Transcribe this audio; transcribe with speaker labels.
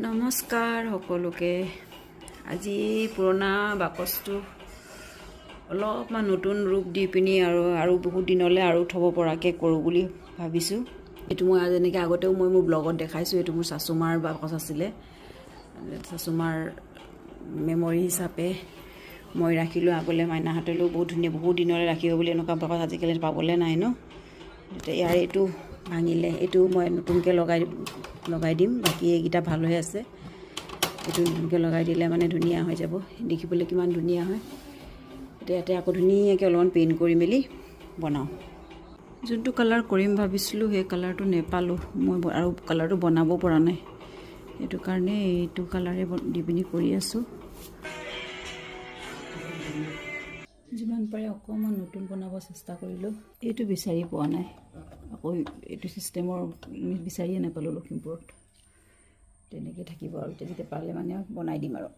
Speaker 1: নমস্কাৰ সকলোকে। আজি পুৰণা বাকচটো অলপমান নতুন ৰূপ দি পিনি আৰু বহুত দিনলৈ আৰু থ'ব পৰাকৈ কৰোঁ বুলি ভাবিছোঁ। এইটো মই যেনেকৈ আগতেও মই মোৰ ব্লগত দেখাইছোঁ, এইটো মোৰ চাচুমাৰ বাকচ আছিলে। চাচুমাৰ মেমৰি হিচাপে মই ৰাখিলোঁ আগলৈ, মাইনাহঁতলৈও বহুত ধুনীয়া, বহুত দিনলৈ ৰাখিব বুলি এনেকুৱা বাকচ আজিকালি পাবলৈ নাই ন। এতিয়া ইয়াৰ এইটো ভাঙিলে, এইটো মই নতুনকৈ লগাই দিম। বাকী এইকেইটা ভাল হৈ আছে, এইটো নতুনকৈ লগাই দিলে মানে ধুনীয়া হৈ যাব, দেখিবলৈ কিমান ধুনীয়া হয়। এতিয়া ইয়াতে আকৌ ধুনীয়াকৈ অলপমান পেইণ্ট কৰি মেলি বনাওঁ। যোনটো কালাৰ কৰিম ভাবিছিলোঁ সেই কালাৰটো নেপালোঁ মই, আৰু কালাৰটো বনাব পৰা নাই, সেইটো কাৰণে এইটো কালাৰে দি পিনি কৰি আছোঁ। যিমান পাৰে অকণমান নতুন বনাব চেষ্টা কৰিলোঁ। এইটো বিচাৰি পোৱা নাই, আকৌ এইটো ছিষ্টেমৰ বিচাৰিয়ে নাপালোঁ লখিমপুৰত। তেনেকৈ থাকিব আৰু, তেতিয়া পালে মানে বনাই দিম আৰু।